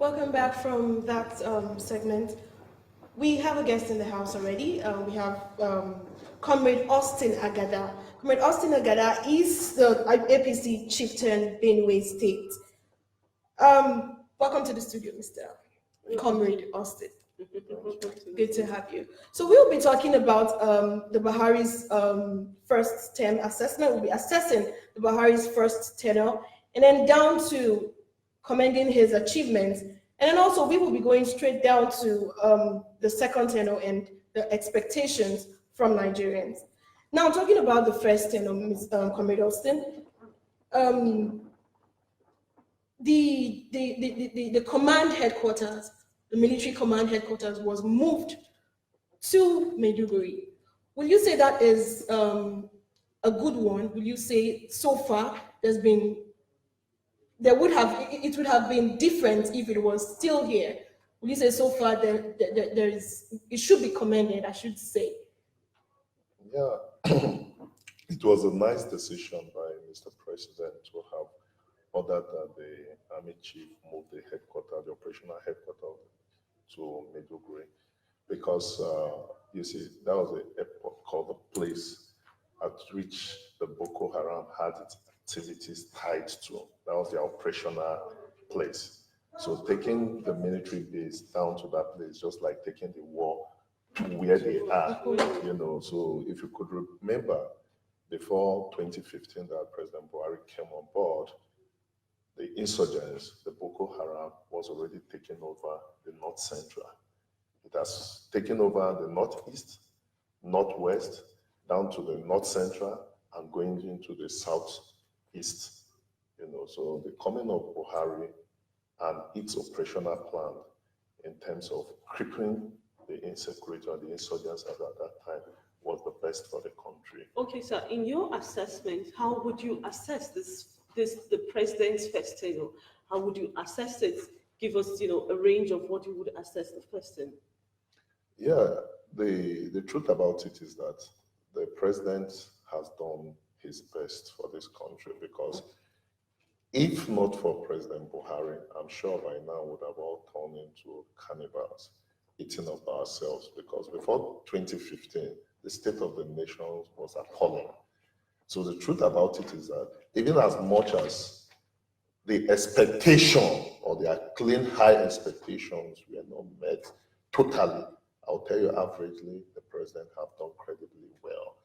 Welcome back from that segment. We have a guest in the house already. We have Comrade Austin Agada. Comrade Austin Agada is the APC chieftain, Benue State. Welcome to the studio, Mr. Comrade Austin. Good to have you. So we'll be talking about the Buhari's first term assessment. We'll be assessing the Buhari's first tenure, and then down to commending his achievements. And then also we will be going straight down to the second tenure and the expectations from Nigerians. Now, talking about the first tenure, Comrade Austin, the command headquarters, the military command headquarters was moved to Maiduguri. Will you say that is a good one? Will you say so far it would have been different if it was still here? Will you say so far it should be commended, I should say? Yeah, it was a nice decision by Mr. President to have ordered that the army chief move the operational headquarters to Maiduguri, because you see, that was the airport called the place at which the Boko Haram had its activities tied to. That was the operational place. So taking the military base down to that place, just like taking the war to where they are, So if you could remember, before 2015 that President Buhari came on board, the insurgents, the Boko Haram, was already taking over the North Central. It has taken over the Northeast, Northwest, down to the North Central, and going into the Southeast. So the coming of Buhari and its operational plan in terms of crippling the insecurity or the insurgents at that time was the best for the country. Okay, sir, in your assessment, how would you assess the president's first tenure? How would you assess it? Give us, a range of what you would assess the person. Yeah, the truth about it is that the president has done his best for this country, because if not for President Buhari, I'm sure by now would have all turned into cannibals, eating up ourselves, because before 2015, the state of the nation was appalling. So the truth about it is that even as much as the expectation or the clean high expectations were not met totally, I'll tell you averagely, the president have done credibly well,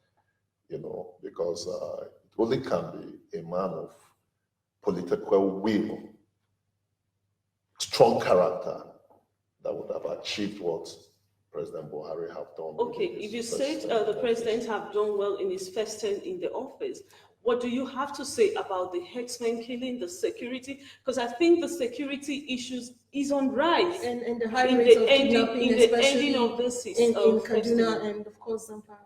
because it only can be a man of political will, strong character, that would have achieved what President Buhari have done. Okay, if you said the president have done well in his first term in the office, what do you have to say about the herdsmen killing, the security? Because I think the security issues is on rise. And the high rates of kidnapping, in the ending of this in Kaduna and of course Zamfara.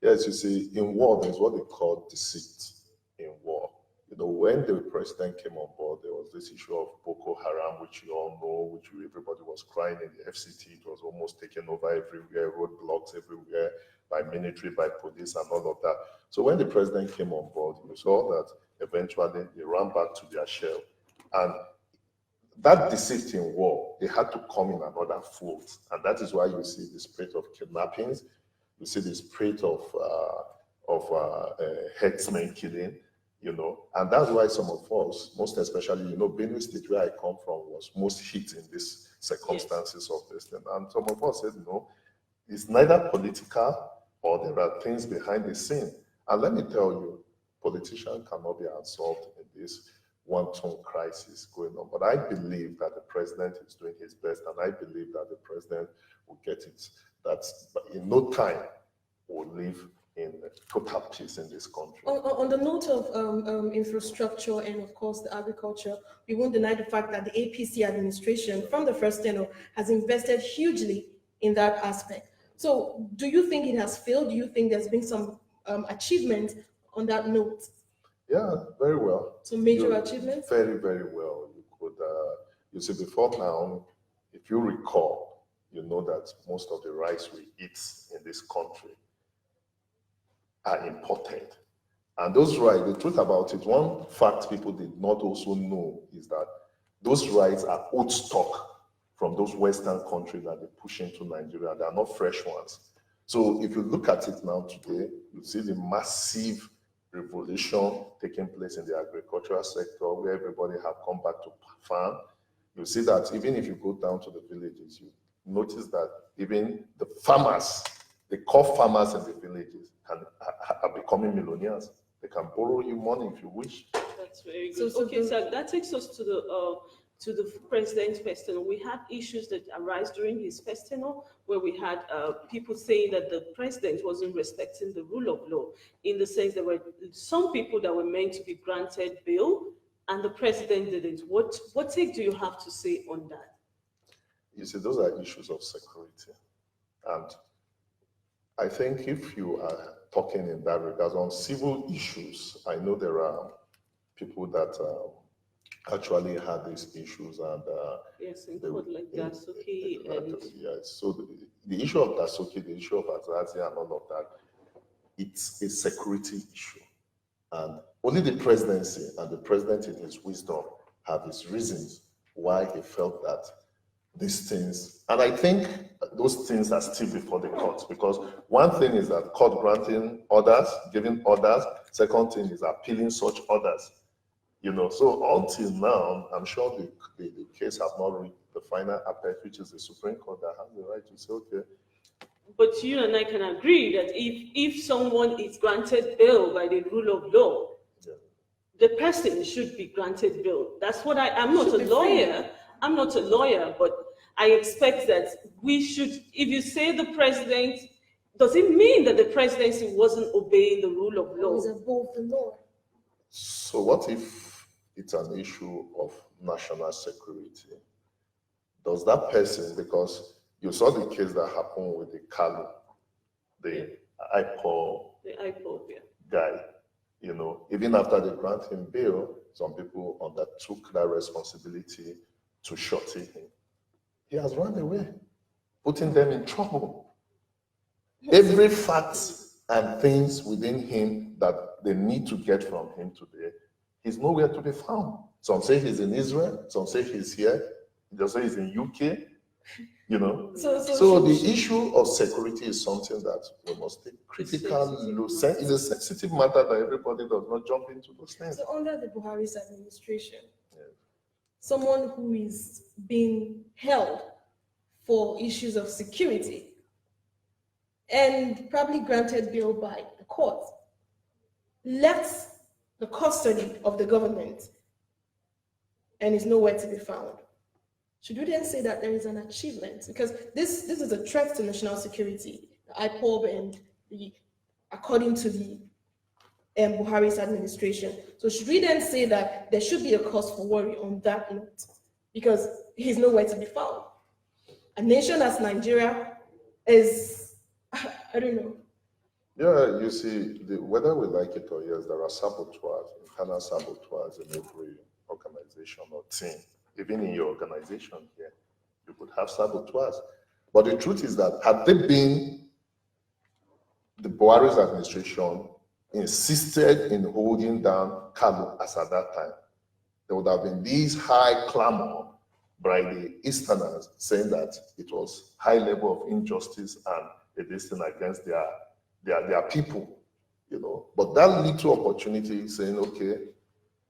Yes, you see, in war, there's what they call deceit in war. When the president came on board, there was this issue of Boko Haram, which you all know, which everybody was crying in the FCT. It was almost taken over everywhere, roadblocks everywhere, by military, by police, and all of that. So when the president came on board, you saw that eventually they ran back to their shell. And that deceit in war, they had to come in another fold. And that is why you see the spate of kidnappings, you see the spate of herdsmen killing, and that's why some of us, most especially, Benue State, where I come from, was most hit in these circumstances of this thing. And some of us said, no, it's neither political or there are things behind the scene. And let me tell you, politicians cannot be absorbed in this one-tone crisis going on. But I believe that the president is doing his best, and I believe that the president will get it, that in no time will live in total peace in this country. On the note of infrastructure and of course the agriculture, we won't deny the fact that the APC administration from the first tenure has invested hugely in that aspect. So do you think it has failed? Do you think there's been some achievement on that note? Yeah, very well. So major achievements? Very, very well. You see, before now, if you recall, you know that most of the rice we eat in this country are imported. And those rice, the truth about it, one fact people did not also know is that those rights are old stock from those Western countries that they push into Nigeria. They are not fresh ones. So if you look at it now today, you see the massive revolution taking place in the agricultural sector where everybody have come back to farm. You see that even if you go down to the villages, you notice that even the farmers, the core farmers in the villages are becoming millionaires. They can borrow you money if you wish. That's very good. Okay, so that takes us to the president's first tenure. We had issues that arise during his first tenure, where we had people saying that the president wasn't respecting the rule of law, in the sense there were some people that were meant to be granted bail, and the president didn't. What take do you have to say on that? You see, those are issues of security, and I think if you are talking in that regard on civil issues, I know there are people that actually had these issues, and yes, include like Dasuki and yes. So the issue of Dasuki, the issue of Azazia, and all of that, it's a security issue, and only the presidency and the president, in his wisdom, have his reasons why he felt that these things, and I think those things are still before the courts, because one thing is that court granting orders, giving orders. Second thing is appealing such orders. You know, so until now, I'm sure the case has not reached the final appellate, which is the Supreme Court, that has the right to say, okay. But you and I can agree that if someone is granted bail by the rule of law, Yeah. the person should be granted bail. That's what I'm not a lawyer. I'm not a lawyer, but I expect that we should, if you say the president, does it mean that the presidency wasn't obeying the rule of law? It was above the law. So what if it's an issue of national security? Does that person, because you saw the case that happened with the Kalu, the IPOB guy, you know, even after they grant him bail, some people undertook that responsibility to shorten him. He has run away, putting them in trouble. Every fact and things within him that they need to get from him today, he's nowhere to be found. Some say he's in Israel, some say he's here, they say he's in UK, you know. So the issue of security is something that we must take critical look. It's a sensitive matter that everybody does not jump into those things. So under the Buhari's administration, someone who is being held for issues of security and probably granted bail by the court, left the custody of the government and is nowhere to be found. Should we then say that there is an achievement? Because this is a threat to national security, the IPOB and according to the Buhari's administration. So should we then say that there should be a cause for worry on that note? Because he's nowhere to be found. A nation as Nigeria is, I don't know. Yeah, you see, whether we like it or yes, there are saboteurs, internal saboteurs in every organization or team. Even in your organization here, you could have saboteurs. But the truth is that had they been the Buhari's administration insisted in holding down Kalu as at that time, there would have been these high clamor by the Easterners saying that it was high level of injustice and a distance against their people, you know. But that little opportunity saying, okay,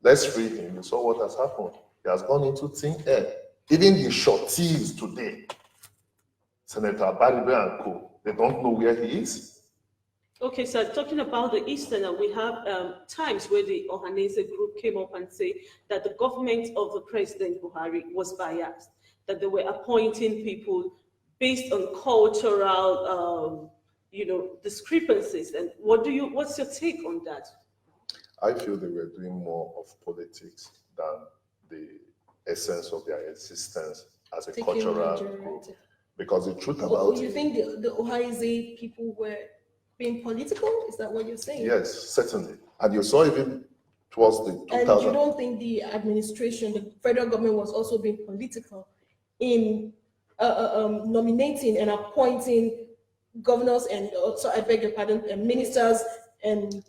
let's free him. You saw what has happened. He has gone into thin air. Even the shorties today, Senator Baribe and co, they don't know where he is. Okay, so talking about the Easterner, we have times where the Ohanese group came up and say that the government of the President Buhari was biased, that they were appointing people based on cultural, discrepancies. And what's your take on that? I feel they were doing more of politics than the essence of their existence as a cultural group. Because the truth about you think the Ohanese people were being political? Is that what you're saying? Yes, certainly. And you saw even towards the 2000. And you don't think the administration, the federal government, was also being political in nominating and appointing governors and also, I beg your pardon, ministers and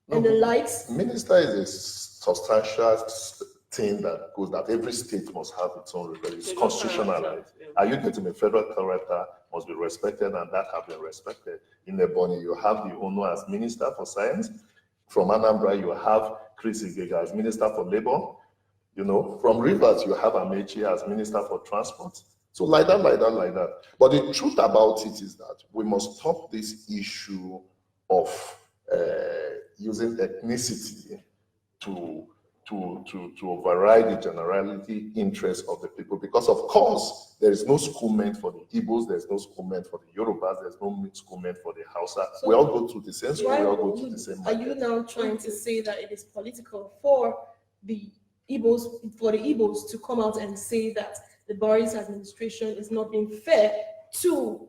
the likes? Minister is a substantial thing that goes that every state must have its own referendum. It's Federal constitutionalized. character, yeah. Are you getting a federal character must be respected, and that have been respected. In Ebonyi, you have the Ono as Minister for Science. From Anambra, you have Chris Igega as Minister for Labor. From Rivers, you have Amechi as Minister for Transport. So like that. But the truth about it is that we must stop this issue of using ethnicity to override the generality interest of the people, because of course there is no school meant for the Igbos, there's no school meant for the Yorubas, there's no school meant for the Hausa. So we all go to the same school, we all go to the same Are market. you now trying to say that it is political for the Igbos to come out and say that the Buhari's administration is not being fair to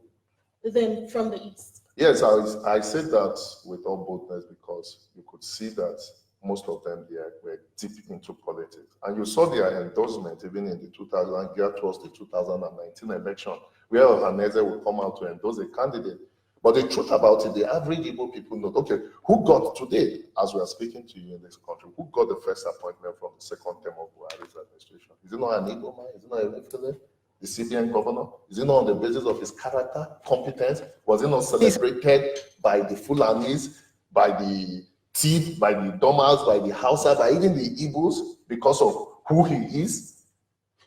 them from the East? Yes, I said that with all boldness because you could see that most of them there were deep into politics. And you saw their endorsement even in the 2000, geared towards the 2019 election, where Ohaneze will come out to endorse a candidate. But the truth about it, the average Igbo people know, okay, who got today, as we are speaking to you in this country, who got the first appointment from the second term of Buhari's administration? Is it not an Igbo man? Is it not a Mifele? The CBN governor? Is it not on the basis of his character, competence? Was it not celebrated by the Fulanis, by the Tiv, by the Domas, by the Hausa, by even the Igbos, because of who he is?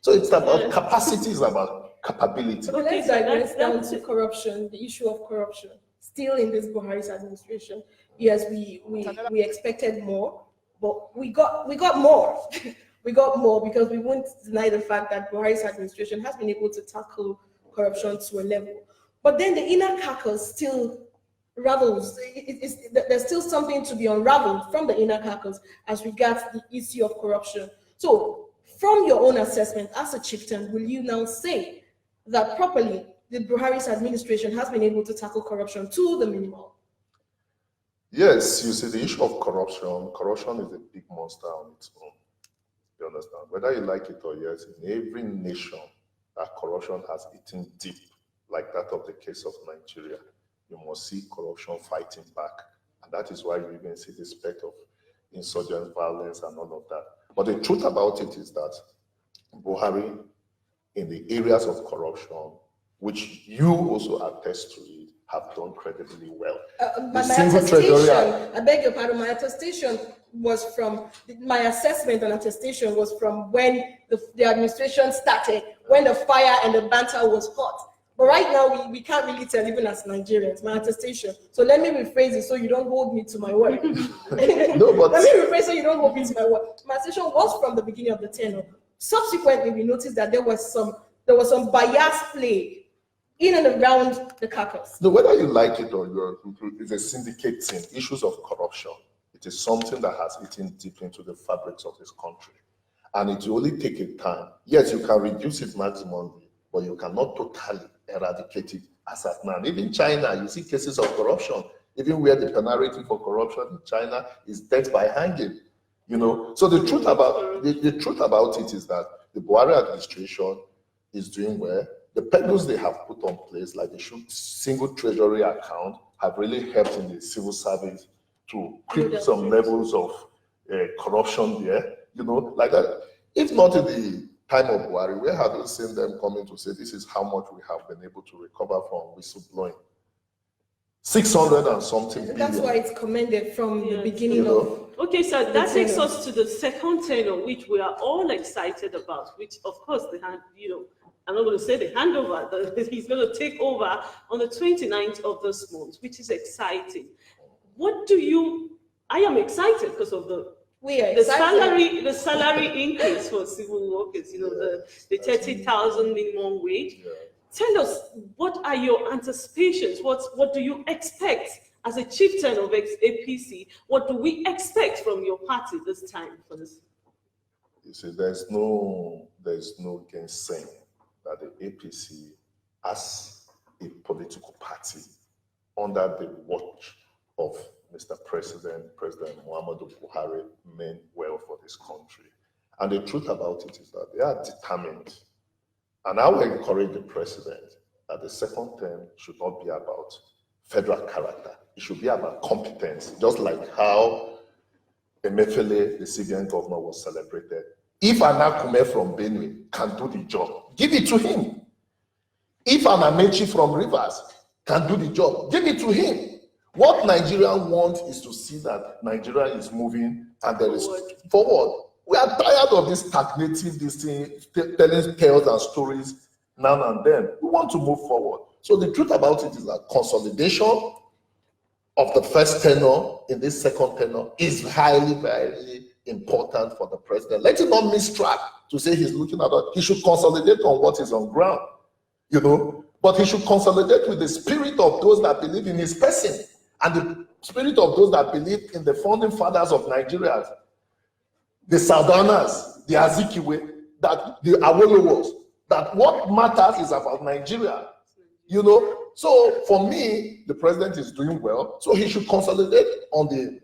So it's about capacity, it's about capability. But let's digress down to corruption, the issue of corruption. Still in this Buhari's administration, yes, we expected more, but we got more. We got more because we won't deny the fact that Buhari's administration has been able to tackle corruption to a level. But then the inner carcass still ravels. There's still something to be unraveled from the inner carcass as regards the issue of corruption. So from your own assessment as a chieftain, will you now say that properly the Buhari's administration has been able to tackle corruption to the minimum? Yes, you see, the issue of corruption is a big monster on its own. You understand? Whether you like it or yes, in every nation that corruption has eaten deep, like that of the case of Nigeria, you must see corruption fighting back. And that is why you even see the specter of insurgent violence and all of that. But the truth about it is that Buhari, in the areas of corruption, which you also attest to it, have done credibly well. My attestation, I beg your pardon, my attestation was from, my assessment and attestation was from when the administration started, when the fire and the banter was hot. But right now, we can't really tell, even as Nigerians, my attestation. So let me rephrase it so you don't hold me to my word. No, but let me rephrase so you don't hold me to my word. My attestation was from the beginning of the tenure. Subsequently, we noticed that there was some bias play in and around the caucus. No, whether you like it or it's a syndicate thing, issues of corruption, it is something that has eaten deep into the fabrics of this country. And it will only take a time. Yes, you can reduce it maximally, but you cannot totally eradicate it as at now. Even China, you see cases of corruption, even where the penalty for corruption in China is death by hanging. So the truth about it is that the Buhari administration is doing well. The pedals they have put on place, like the single treasury account, have really helped in the civil service to creep some levels of corruption there. Like that. If not in the time of Buhari, where have you seen them coming to say this is how much we have been able to recover from whistleblowing? 600 and something billion. That's why it's commended from the beginning of. Okay, so that takes us to the second tenure, which we are all excited about, which of course I'm not going to say the handover, he's going to take over on the 29th of this month, which is exciting. I am excited because of the salary increase for civil workers, the 30,000 minimum wage. Yeah. Tell us, what are your anticipations? What do you expect as a chieftain of APC? What do we expect from your party this time for this? You see, there's no gainsaying that the APC, as a political party, under the watch of Mr. President Muhamadu Buhari, meant well for this country. And the truth about it is that they are determined. And I will encourage the president that the second term should not be about federal character. It should be about competence, just like how Emefiele, the CBN governor, was celebrated If an Akume from Benue can do the job, give it to him. If an Amechi from Rivers can do the job, give it to him. What Nigerians want is to see that Nigeria is moving and there is forward. We are tired of this stagnating, this thing, telling tales and stories now and then. We want to move forward. So the truth about it is that consolidation of the first tenure in this second tenure is highly, very important for the president. Let him not miss track to say he's looking at it. He should consolidate on what is on ground, but he should consolidate with the spirit of those that believe in his person and the spirit of those that believe in the founding fathers of Nigeria, the Sardanas, the Azikiwe, that the Awolowos, that what matters is about Nigeria, So for me, the president is doing well. So he should consolidate on the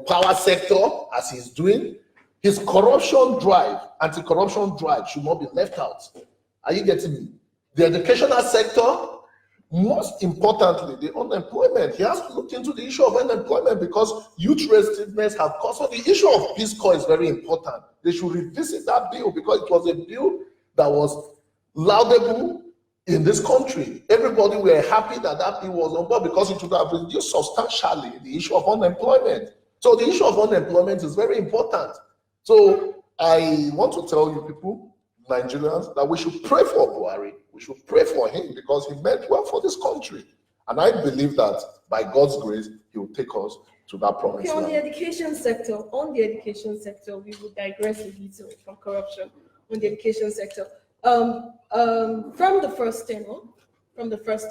power sector as he's doing. His corruption drive, anti-corruption drive should not be left out. Are you getting me? The educational sector, most importantly, the unemployment. He has to look into the issue of unemployment because youth restiveness have caused. So the issue of Peace Corps is very important. They should revisit that bill because it was a bill that was laudable in this country. Everybody were happy that that bill was on board because it would have reduced substantially the issue of unemployment. So the issue of unemployment is very important. So I want to tell you people, Nigerians, that we should pray for Buhari. We should pray for him because he meant well for this country. And I believe that by God's grace, he will take us to that promised land. On the education sector, we will digress a little from corruption on the education sector. From the first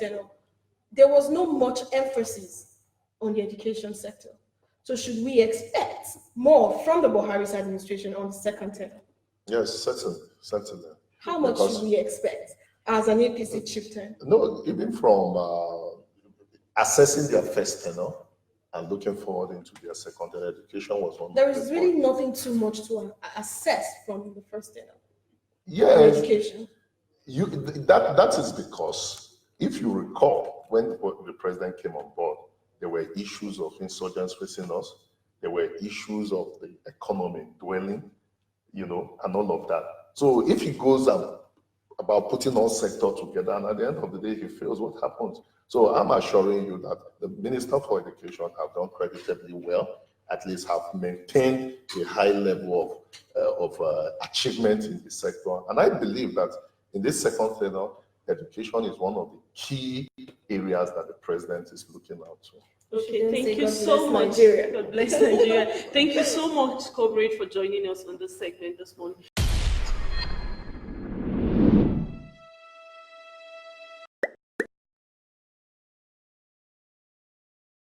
tenure, there was not much emphasis on the education sector. So should we expect more from the Buhari's administration on the second tenure? Yes, certainly. How much should we expect as an APC chieftain? No, even from assessing their first tenure and looking forward into their second tenure, education was one. There is really nothing too much to assess from the first tenure. Yes, education. That is because if you recall, when the president came on board, there were issues of insurgents facing us. There were issues of the economy dwelling, and all of that. So if he goes about putting all sector together, and at the end of the day, he fails, what happens? So I'm assuring you that the Minister for Education have done creditably well, at least have maintained a high level of achievement in the sector. And I believe that in this second tenure, education is one of the key areas that the president is looking out to. Okay, thank you so much. God bless Nigeria. Thank you so much, Comrade, for joining us on this segment this morning.